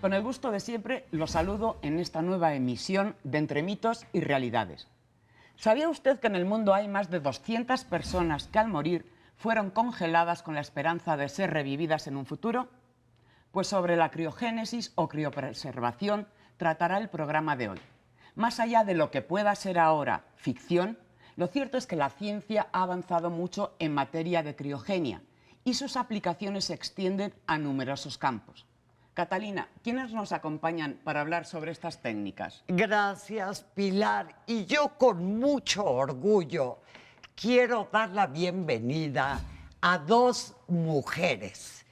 Con el gusto de siempre, los saludo en esta nueva emisión de Entre mitos y realidades. ¿Sabía usted que en el mundo hay más de 200 personas que al morir fueron congeladas con la esperanza de ser revividas en un futuro? Pues sobre la criogénesis o criopreservación tratará el programa de hoy. Más allá de lo que pueda ser ahora ficción, lo cierto es que la ciencia ha avanzado mucho en materia de criogenia y sus aplicaciones se extienden a numerosos campos. Catalina, ¿quiénes nos acompañan para hablar sobre estas técnicas? Gracias, Pilar. Y yo con mucho orgullo quiero dar la bienvenida a dos mujeres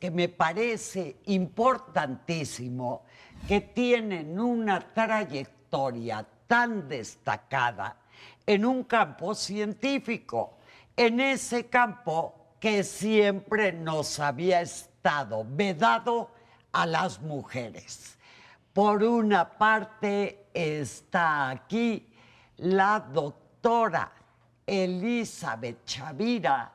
que me parece importantísimo que tienen una trayectoria tan destacada en un campo científico, en ese campo que siempre nos había estado vedado a las mujeres. Por una parte está aquí la doctora Elizabeth Chavira,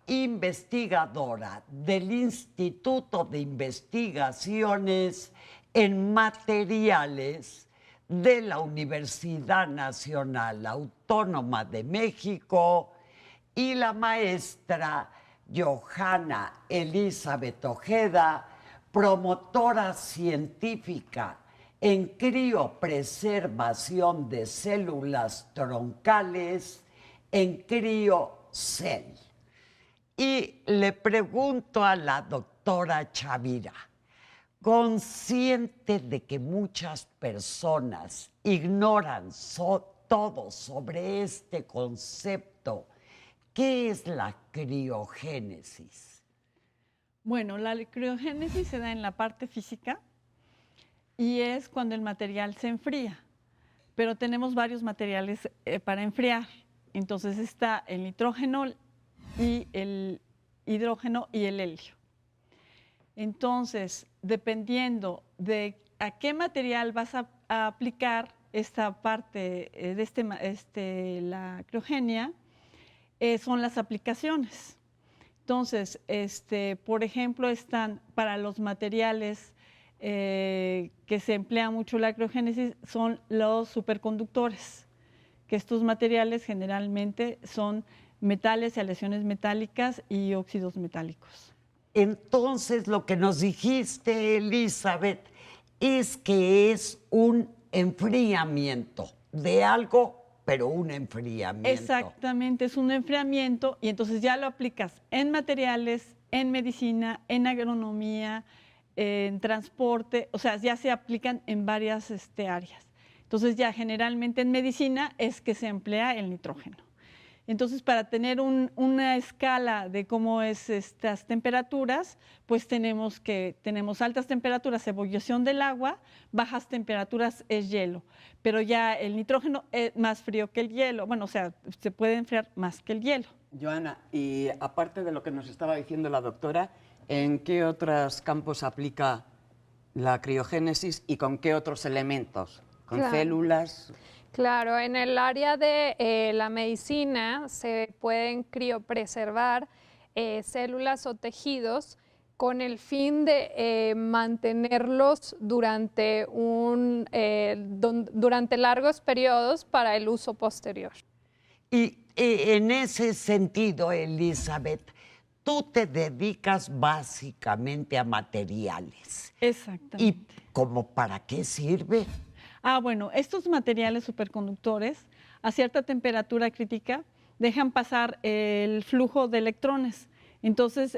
investigadora del Instituto de Investigaciones en Materiales de la Universidad Nacional Autónoma de México, y la maestra Johanna Elizabeth Ojeda, promotora científica en criopreservación de células troncales en CrioCell. Y le pregunto a la doctora Chavira, consciente de que muchas personas ignoran todo sobre este concepto, ¿qué es la criogénesis? Bueno, la criogénesis se da en la parte física y es cuando el material se enfría, pero tenemos varios materiales para enfriar. Entonces está el nitrógeno y el hidrógeno y el helio. Entonces, dependiendo de a qué material vas a aplicar esta parte de la criogenia, son las aplicaciones. Entonces, por ejemplo, están para los materiales que se emplea mucho la criogénesis, son los superconductores, que estos materiales generalmente son metales y aleaciones metálicas y óxidos metálicos. Entonces, lo que nos dijiste, Elizabeth, es que es un enfriamiento de algo, pero un enfriamiento. Exactamente, es un enfriamiento y entonces ya lo aplicas en materiales, en medicina, en agronomía, en transporte, o sea, ya se aplican en varias áreas. Entonces ya generalmente en medicina es que se emplea el nitrógeno. Entonces, para tener una escala de cómo es estas temperaturas, pues tenemos altas temperaturas, ebullición del agua, bajas temperaturas es hielo. Pero ya el nitrógeno es más frío que el hielo. Bueno, o sea, se puede enfriar más que el hielo. Johanna, y aparte de lo que nos estaba diciendo la doctora, ¿en qué otros campos aplica la criogénesis y con qué otros elementos? ¿Con células? Claro, en el área de la medicina se pueden criopreservar células o tejidos con el fin de mantenerlos durante largos periodos para el uso posterior. Y en ese sentido, Elizabeth, tú te dedicas básicamente a materiales. Exactamente. ¿Y cómo para qué sirve? Bueno, estos materiales superconductores a cierta temperatura crítica dejan pasar el flujo de electrones. Entonces,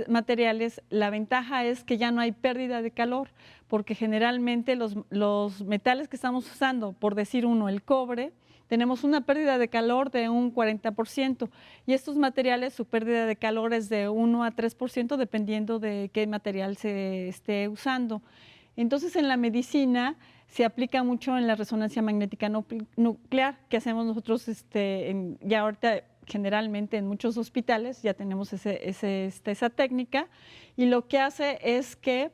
materiales, la ventaja es que ya no hay pérdida de calor, porque generalmente los metales que estamos usando, por decir uno, el cobre, tenemos una pérdida de calor de un 40%, y estos materiales su pérdida de calor es de 1 a 3%, dependiendo de qué material se esté usando. Entonces, en la medicina se aplica mucho en la resonancia magnética nuclear, que hacemos nosotros ya ahorita generalmente en muchos hospitales, ya tenemos esa técnica, y lo que hace es que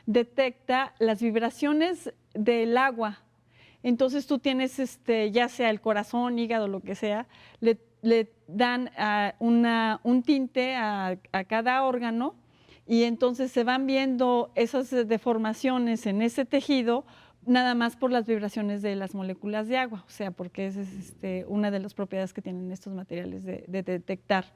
detecta las vibraciones del agua. Entonces tú tienes, ya sea el corazón, hígado, lo que sea, le dan un tinte a cada órgano, y entonces se van viendo esas deformaciones en ese tejido nada más por las vibraciones de las moléculas de agua, o sea, porque esa es una de las propiedades que tienen estos materiales de detectar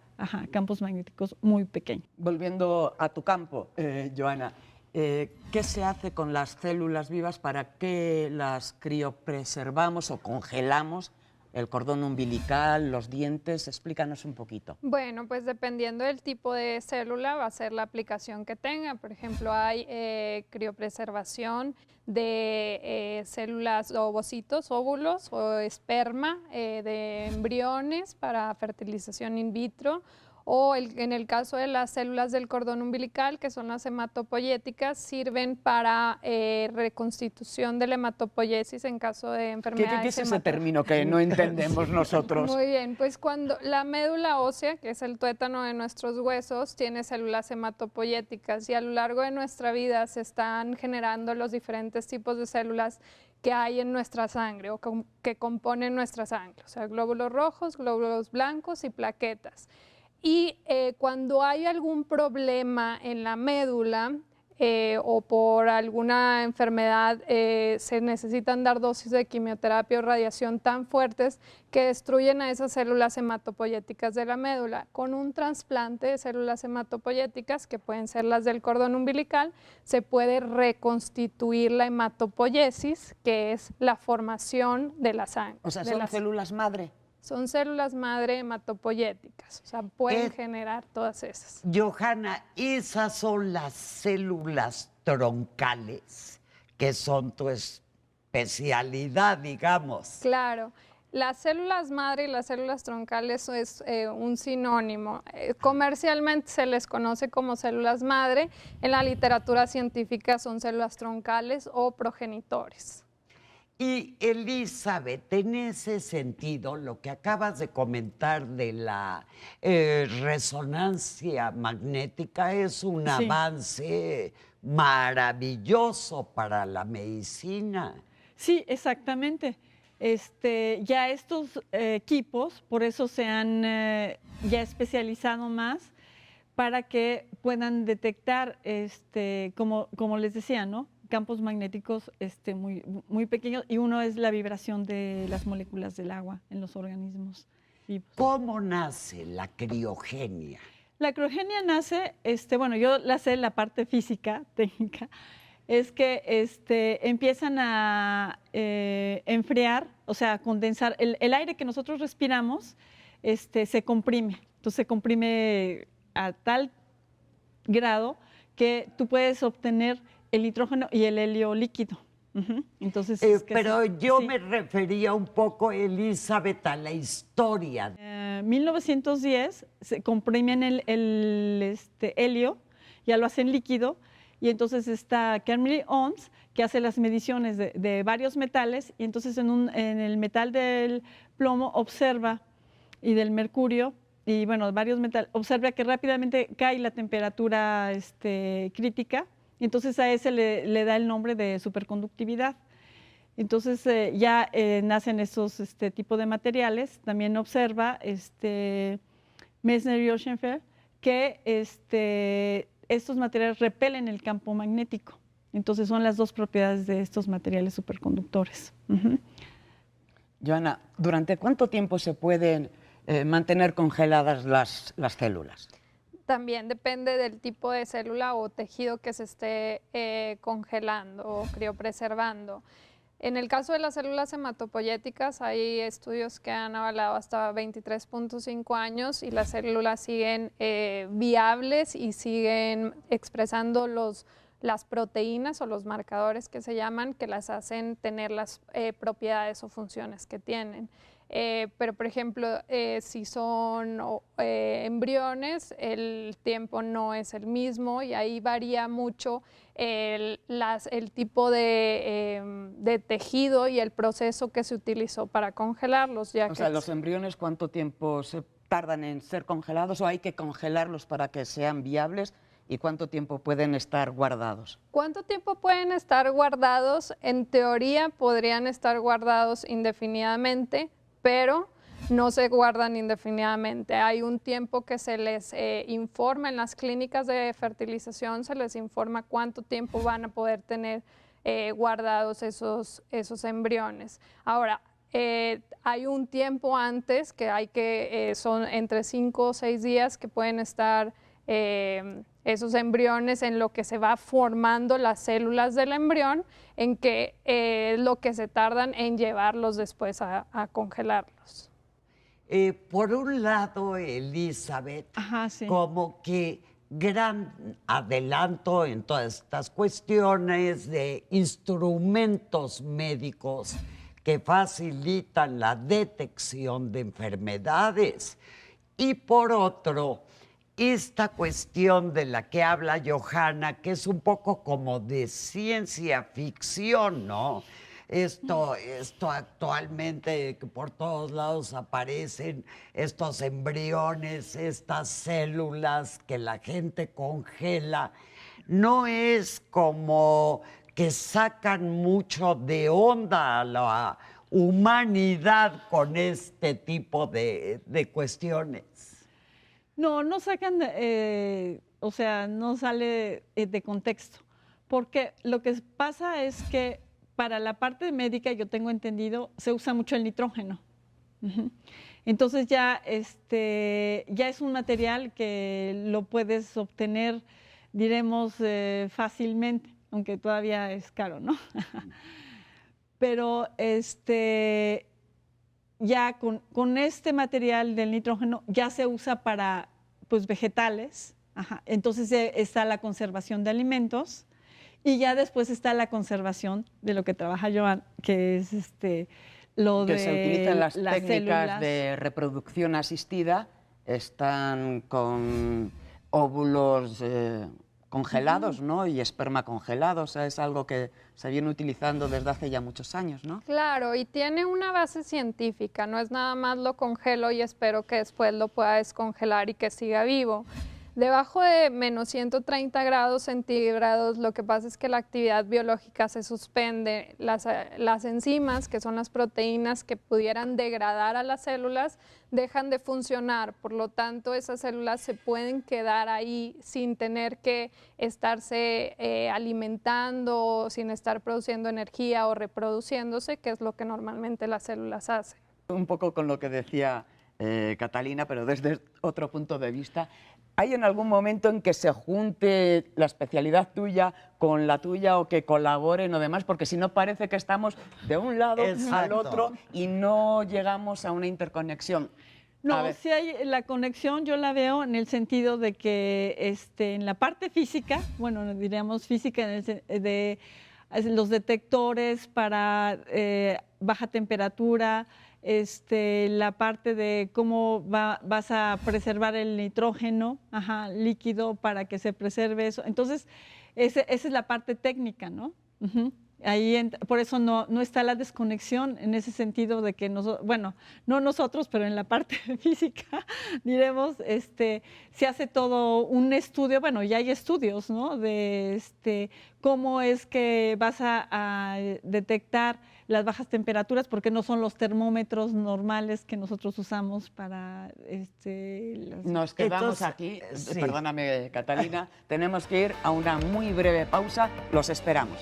campos magnéticos muy pequeños. Volviendo a tu campo, Joana, ¿qué se hace con las células vivas? ¿Para qué las criopreservamos o congelamos? El cordón umbilical, los dientes, explícanos un poquito. Bueno, pues dependiendo del tipo de célula va a ser la aplicación que tenga. Por ejemplo, hay criopreservación de células, ovocitos, óvulos o esperma de embriones para fertilización in vitro. O en el caso de las células del cordón umbilical, que son las hematopoyéticas, sirven para reconstitución de la hematopoiesis en caso de enfermedades. ¿Qué es ese término que no entendemos nosotros? Muy bien, pues cuando la médula ósea, que es el tuétano de nuestros huesos, tiene células hematopoyéticas y a lo largo de nuestra vida se están generando los diferentes tipos de células que hay en nuestra sangre o que componen nuestra sangre, o sea, glóbulos rojos, glóbulos blancos y plaquetas. Y cuando hay algún problema en la médula o por alguna enfermedad, se necesitan dar dosis de quimioterapia o radiación tan fuertes que destruyen a esas células hematopoyéticas de la médula. Con un trasplante de células hematopoyéticas, que pueden ser las del cordón umbilical, se puede reconstituir la hematopoiesis, que es la formación de la sangre. O sea, son células madre. Son células madre hematopoyéticas, o sea, pueden generar todas esas. Johanna, esas son las células troncales, que son tu especialidad, digamos. Claro, las células madre y las células troncales es un sinónimo. Comercialmente se les conoce como células madre, en la literatura científica son células troncales o progenitores. Y Elizabeth, en ese sentido, lo que acabas de comentar de la resonancia magnética es un avance maravilloso para la medicina. Sí, exactamente. Ya estos equipos, por eso se han ya especializado más para que puedan detectar, como les decía, ¿no?, campos magnéticos muy pequeños, y uno es la vibración de las moléculas del agua en los organismos vivos. ¿Cómo nace la criogenia? La criogenia nace, bueno, yo la sé, la parte física, técnica, es que empiezan a enfriar, o sea, a condensar. El aire que nosotros respiramos se comprime, entonces se comprime a tal grado que tú puedes obtener el nitrógeno y el helio líquido. Entonces, pero yo me refería un poco, Elizabeth, a la historia. En 1910 se comprimen el helio, ya lo hacen líquido, y entonces está Kermit Ons, que hace las mediciones de varios metales, y entonces en el metal del plomo observa, y del mercurio, y bueno, varios metales, observa que rápidamente cae la temperatura crítica, y entonces a ese le da el nombre de superconductividad. Entonces ya nacen esos tipos de materiales. También observa Messner y Oschenfeld que estos materiales repelen el campo magnético. Entonces son las dos propiedades de estos materiales superconductores. Joana, ¿durante cuánto tiempo se pueden mantener congeladas las células? También depende del tipo de célula o tejido que se esté congelando o criopreservando. En el caso de las células hematopoyéticas hay estudios que han avalado hasta 23.5 años y las células siguen viables y siguen expresando las proteínas o los marcadores que se llaman, que las hacen tener las propiedades o funciones que tienen. Pero, por ejemplo, si son embriones, el tiempo no es el mismo y ahí varía mucho el tipo de tejido y el proceso que se utilizó para congelarlos. O sea, ¿los embriones cuánto tiempo se tardan en ser congelados o hay que congelarlos para que sean viables? ¿Y cuánto tiempo pueden estar guardados? ¿Cuánto tiempo pueden estar guardados? En teoría podrían estar guardados indefinidamente, pero no se guardan indefinidamente. Hay un tiempo que se les informa en las clínicas de fertilización, se les informa cuánto tiempo van a poder tener guardados esos embriones. Ahora, hay un tiempo antes que son entre 5 o 6 días que pueden estar esos embriones en lo que se va formando las células del embrión, en que lo que se tardan en llevarlos después a congelarlos. Por un lado, Elizabeth, Ajá, sí. como que gran adelanto en todas estas cuestiones de instrumentos médicos que facilitan la detección de enfermedades. Y por otro, esta cuestión de la que habla Johanna, que es un poco como de ciencia ficción, ¿no? Esto actualmente, que por todos lados aparecen estos embriones, estas células que la gente congela, no es como que sacan mucho de onda a la humanidad con este tipo de cuestiones. No, no sacan, o sea, no sale de contexto, porque lo que pasa es que para la parte médica, yo tengo entendido, se usa mucho el nitrógeno. Ujú. Entonces ya es un material que lo puedes obtener, diremos, fácilmente, aunque todavía es caro, ¿no? Pero ya con este material del nitrógeno ya se usa para pues, vegetales. Ajá. Entonces está la conservación de alimentos y ya después está la conservación de lo que trabaja Joan, que es lo que de se utilizan las técnicas células. de reproducción asistida, están con óvulos congelados, ¿no? Y esperma congelado, o sea, es algo que se viene utilizando desde hace ya muchos años, ¿no? Claro, y tiene una base científica, no es nada más lo congelo y espero que después lo pueda descongelar y que siga vivo. Debajo de menos 130 grados centígrados, lo que pasa es que la actividad biológica se suspende. Las enzimas, que son las proteínas que pudieran degradar a las células, dejan de funcionar. Por lo tanto, esas células se pueden quedar ahí sin tener que estarse alimentando, sin estar produciendo energía o reproduciéndose, que es lo que normalmente las células hacen. Un poco con lo que decía Catalina, pero desde otro punto de vista. ¿Hay en algún momento en que se junte la especialidad tuya con la tuya o que colaboren o demás? Porque si no parece que estamos de un lado Exacto. al otro y no llegamos a una interconexión. No, sí hay la conexión, yo la veo en el sentido de que en la parte física, bueno, diríamos física, de los detectores para baja temperatura, la parte de cómo vas a preservar el nitrógeno líquido para que se preserve eso. Entonces, esa es la parte técnica, ¿no? Uh-huh. Ahí por eso no está la desconexión en ese sentido de que bueno, no nosotros, pero en la parte física, diremos, se hace todo un estudio, bueno, ya hay estudios, ¿no? De cómo es que vas a detectar las bajas temperaturas, porque no son los termómetros normales que nosotros usamos para Nos quedamos Entonces, aquí, sí. Perdóname, Catalina, tenemos que ir a una muy breve pausa, los esperamos.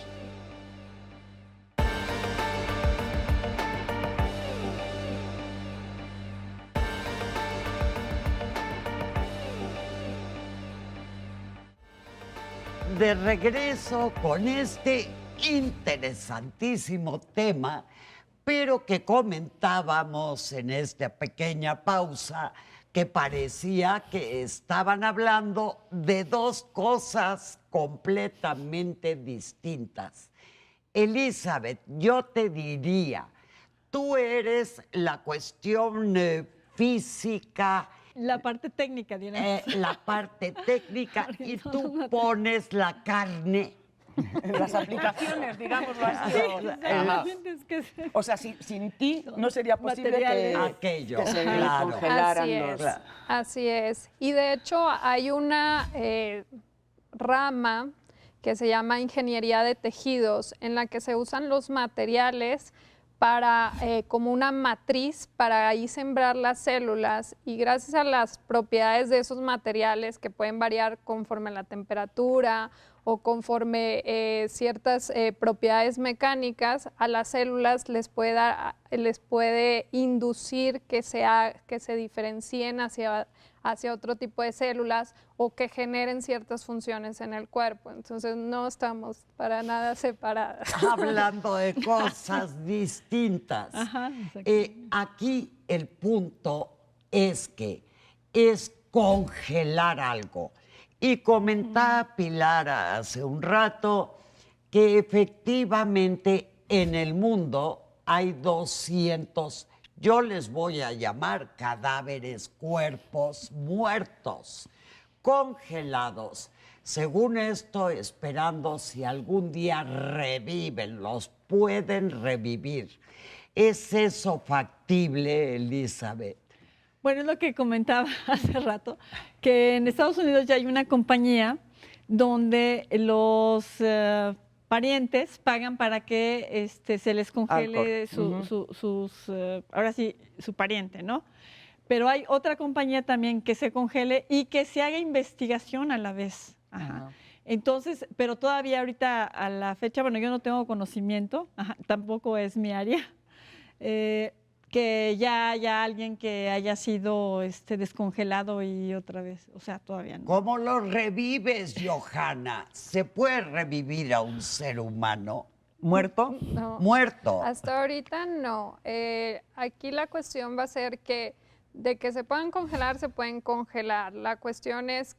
De regreso con este interesantísimo tema, pero que comentábamos en esta pequeña pausa, que parecía que estaban hablando de dos cosas completamente distintas. Elizabeth, yo te diría, tú eres la cuestión física, la parte técnica, diremos. la parte técnica, Porque y son tú los pones la carne. Las aplicaciones, digámoslo así. Sí, Ajá. es que O sea, sin ti no sería posible materiales. Aquello, que se claro. congelaran los... Así es. Y de hecho hay una rama que se llama ingeniería de tejidos, en la que se usan los materiales para como una matriz para ahí sembrar las células, y gracias a las propiedades de esos materiales que pueden variar conforme a la temperatura o conforme ciertas propiedades mecánicas, a las células les puede inducir que se diferencien hacia otro tipo de células o que generen ciertas funciones en el cuerpo. Entonces no estamos para nada separadas. Hablando de cosas distintas. Ajá, exacto. Aquí el punto es que es congelar algo. Y comentaba Pilar hace un rato que efectivamente en el mundo hay 200, yo les voy a llamar cadáveres, cuerpos muertos, congelados. Según esto, esperando si algún día reviven, los pueden revivir. ¿Es eso factible, Elizabeth? Bueno, es lo que comentaba hace rato, que en Estados Unidos ya hay una compañía donde los parientes pagan para que se les congele ahora sí, su pariente, ¿no? Pero hay otra compañía también que se congele y que se haga investigación a la vez. Ajá. Entonces, pero todavía ahorita a la fecha, bueno, yo no tengo conocimiento, tampoco es mi área, que ya haya alguien que haya sido descongelado y otra vez, o sea, todavía no. ¿Cómo lo revives, Johanna? ¿Se puede revivir a un ser humano? ¿Muerto? No. Muerto. Hasta ahorita no. Aquí la cuestión va a ser que de que se puedan congelar, se pueden congelar. La cuestión es,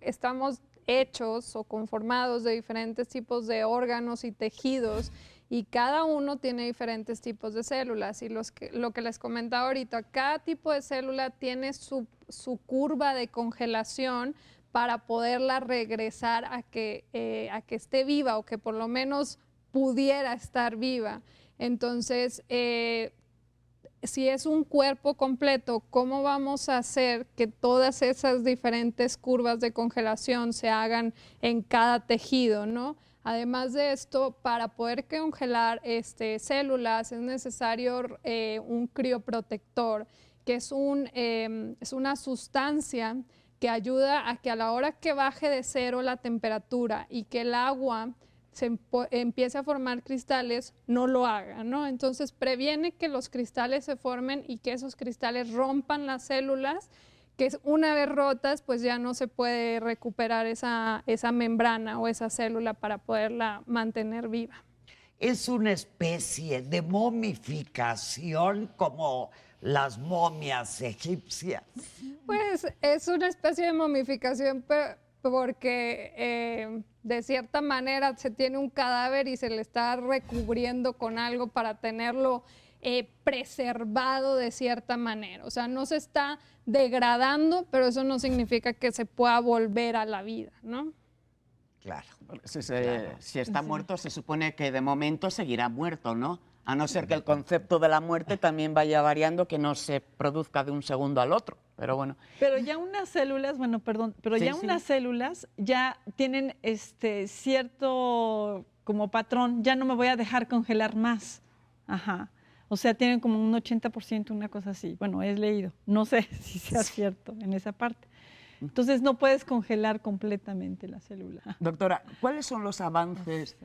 estamos hechos o conformados de diferentes tipos de órganos y tejidos, y cada uno tiene diferentes tipos de células. Y lo que les comentaba ahorita, cada tipo de célula tiene su curva de congelación para poderla regresar a que esté viva, o que por lo menos pudiera estar viva. Entonces, si es un cuerpo completo, ¿cómo vamos a hacer que todas esas diferentes curvas de congelación se hagan en cada tejido, ¿no? Además de esto, para poder congelar células es necesario un crioprotector, que es una sustancia que ayuda a que a la hora que baje de cero la temperatura y que el agua empiece a formar cristales, no lo haga, ¿no? Entonces previene que los cristales se formen y que esos cristales rompan las células, que una vez rotas, pues ya no se puede recuperar esa membrana o esa célula para poderla mantener viva. Es una especie de momificación como las momias egipcias. Pues es una especie de momificación, porque de cierta manera se tiene un cadáver y se le está recubriendo con algo para tenerlo preservado de cierta manera. O sea, no se está degradando, pero eso no significa que se pueda volver a la vida, ¿no? Claro. Si está muerto, se supone que de momento seguirá muerto, ¿no? A no ser que el concepto de la muerte también vaya variando, que no se produzca de un segundo al otro. Pero bueno. Pero ya unas células, bueno, perdón, pero Sí, ya sí. unas células ya tienen cierto como patrón, ya no me voy a dejar congelar más. Ajá. O sea, tienen como un 80%, una cosa así. Bueno, he leído. No sé si sea cierto en esa parte. Entonces no puedes congelar completamente la célula. Doctora, ¿cuáles son los avances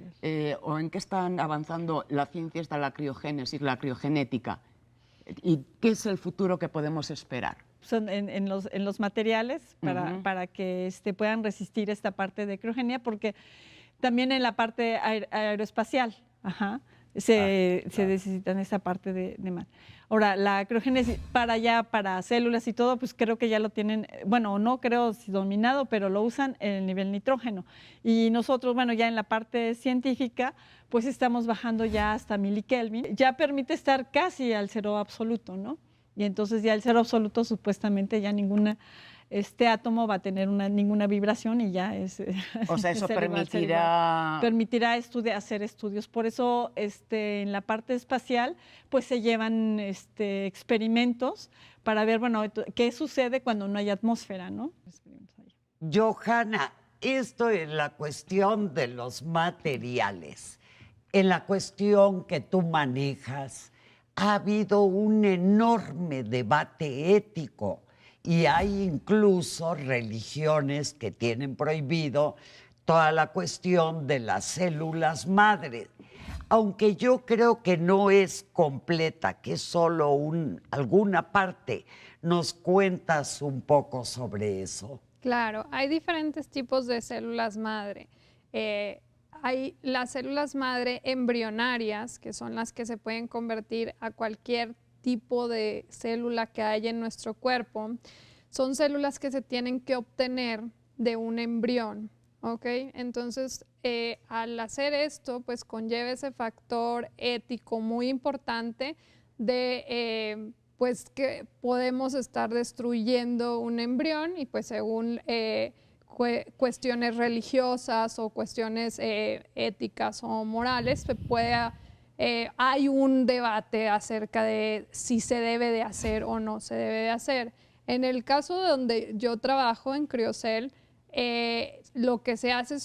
o en qué están avanzando la ciencia de la criogénesis, la criogenética? ¿Y qué es el futuro que podemos esperar? Son en los materiales para que puedan resistir esta parte de criogenia, porque también en la parte aeroespacial, se necesitan esa parte de mar. Ahora, la criogénesis para células y todo, pues creo que ya lo tienen, bueno, no creo si dominado, pero lo usan en el nivel nitrógeno. Y nosotros, bueno, ya en la parte científica, pues estamos bajando ya hasta milikelvin. Ya permite estar casi al cero absoluto, ¿no? Y entonces ya el cero absoluto, supuestamente ya ninguna átomo va a tener ninguna vibración y ya es... O sea, eso permitirá hacer estudios. Por eso en la parte espacial pues se llevan experimentos para ver, bueno, qué sucede cuando no hay atmósfera, ¿no? Johanna, esto es la cuestión de los materiales. En la cuestión que tú manejas, ha habido un enorme debate ético y hay incluso religiones que tienen prohibido toda la cuestión de las células madre. Aunque yo creo que no es completa, que es solo alguna parte. ¿Nos cuentas un poco sobre eso? Claro, hay diferentes tipos de células madre. Hay las células madre embrionarias, que son las que se pueden convertir a cualquier tipo de célula que haya en nuestro cuerpo. Son células que se tienen que obtener de un embrión, ¿ok? Entonces, al hacer esto, pues conlleva ese factor ético muy importante de, pues, que podemos estar destruyendo un embrión y pues según cuestiones religiosas o cuestiones éticas o morales, hay un debate acerca de si se debe de hacer o no se debe de hacer. En el caso de donde yo trabajo en Criocel, lo que se hace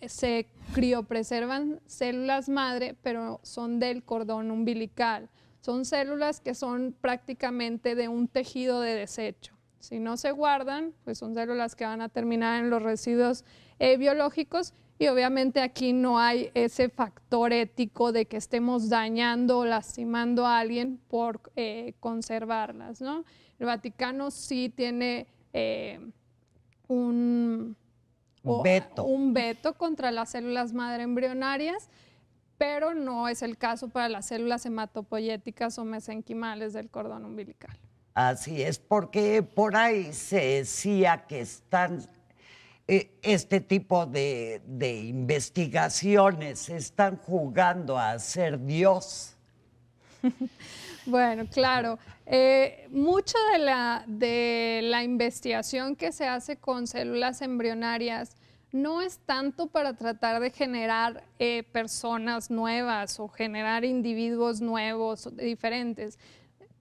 se criopreservan células madre, pero son del cordón umbilical. Son células que son prácticamente de un tejido de desecho. Si no se guardan, pues son células que van a terminar en los residuos biológicos y obviamente aquí no hay ese factor ético de que estemos dañando o lastimando a alguien por conservarlas, ¿no? El Vaticano sí tiene un veto contra las células madre embrionarias, pero no es el caso para las células hematopoyéticas o mesenquimales del cordón umbilical. Así es, porque por ahí se decía que este tipo de investigaciones están jugando a ser Dios. Bueno, claro. Mucho de la investigación que se hace con células embrionarias no es tanto para tratar de generar personas nuevas o generar individuos nuevos, diferentes.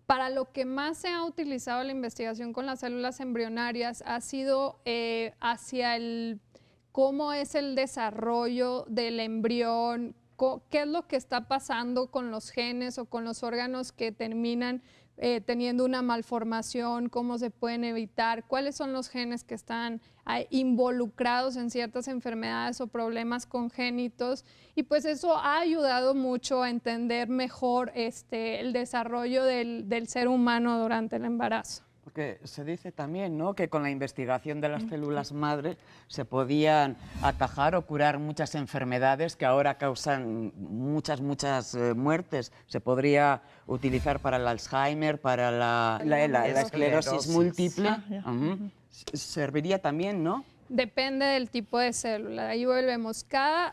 Para lo que más se ha utilizado la investigación con las células embrionarias ha sido hacia cómo es el desarrollo del embrión, qué es lo que está pasando con los genes o con los órganos que terminan teniendo una malformación, cómo se pueden evitar, cuáles son los genes que están involucrados en ciertas enfermedades o problemas congénitos. Y pues eso ha ayudado mucho a entender mejor el desarrollo del ser humano durante el embarazo. Porque se dice también, ¿no?, que con la investigación de las células madre se podían atajar o curar muchas enfermedades que ahora causan muchas muertes. Se podría utilizar para el Alzheimer, para la esclerosis múltiple. Serviría también, ¿no? Depende del tipo de célula. Ahí volvemos.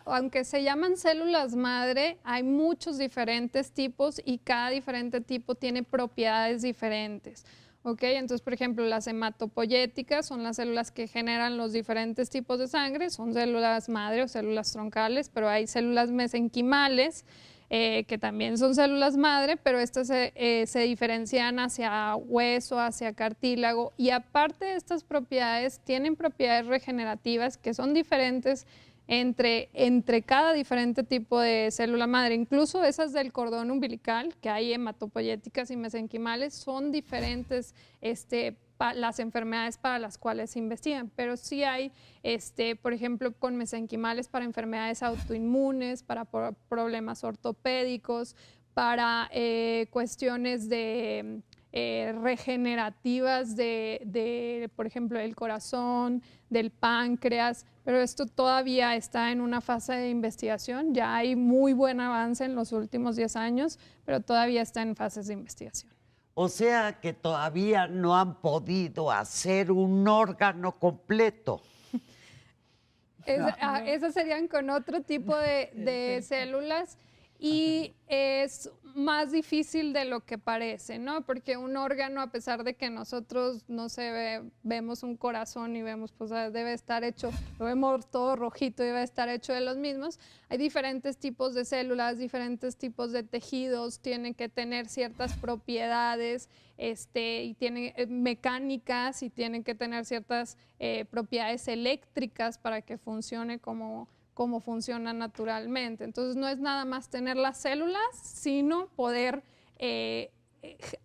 Aunque se llaman células madre, hay muchos diferentes tipos y cada diferente tipo tiene propiedades diferentes. ¿Okay? Entonces, por ejemplo, las hematopoyéticas son las células que generan los diferentes tipos de sangre, son células madre o células troncales, pero hay células mesenquimales que también son células madre, pero estas se diferencian hacia hueso, hacia cartílago, y aparte de estas propiedades, tienen propiedades regenerativas que son diferentes entre cada diferente tipo de célula madre. Incluso esas del cordón umbilical, que hay hematopoyéticas y mesenquimales, son diferentes las enfermedades para las cuales se investigan, pero sí hay, por ejemplo, con mesenquimales para enfermedades autoinmunes, para problemas ortopédicos, para cuestiones de regenerativas por ejemplo, del corazón, del páncreas, pero esto todavía está en una fase de investigación. Ya hay muy buen avance en los últimos 10 años, pero todavía está en fases de investigación. O sea que todavía no han podido hacer un órgano completo. Esas serían con otro tipo de células. Y es más difícil de lo que parece, ¿no? Porque un órgano, a pesar de que nosotros, no sé, vemos un corazón y vemos, pues debe estar hecho, lo vemos todo rojito y debe estar hecho de los mismos, hay diferentes tipos de células, diferentes tipos de tejidos, tienen que tener ciertas propiedades, y tienen mecánicas y tienen que tener ciertas propiedades eléctricas para que funcione como funciona naturalmente. Entonces no es nada más tener las células, sino poder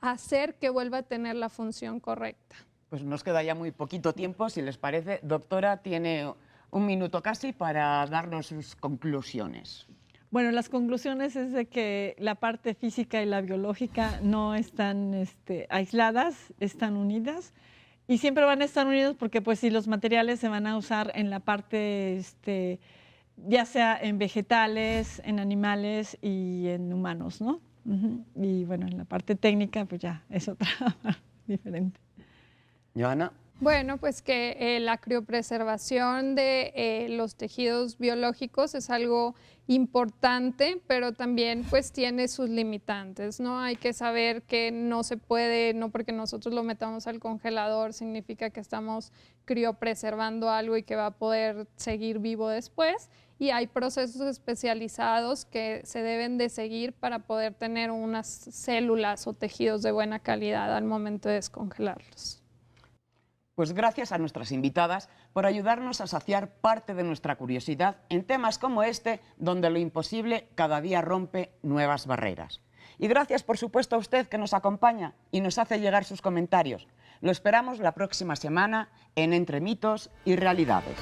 hacer que vuelva a tener la función correcta. Pues nos queda ya muy poquito tiempo, si les parece. Doctora, tiene un minuto casi para darnos sus conclusiones. Bueno, las conclusiones es de que la parte física y la biológica no están aisladas, están unidas y siempre van a estar unidos porque pues si los materiales se van a usar en la parte, ya sea en vegetales, en animales y en humanos, ¿no? Y bueno, en la parte técnica pues ya es otra diferente. Joana. Bueno, pues que la criopreservación de los tejidos biológicos es algo importante, pero también pues tiene sus limitantes, ¿no? Hay que saber que no se puede, no porque nosotros lo metamos al congelador significa que estamos criopreservando algo y que va a poder seguir vivo después. Y hay procesos especializados que se deben de seguir para poder tener unas células o tejidos de buena calidad al momento de descongelarlos. Pues gracias a nuestras invitadas por ayudarnos a saciar parte de nuestra curiosidad en temas como este, donde lo imposible cada día rompe nuevas barreras. Y gracias, por supuesto, a usted que nos acompaña y nos hace llegar sus comentarios. Lo esperamos la próxima semana en Entre Mitos y Realidades.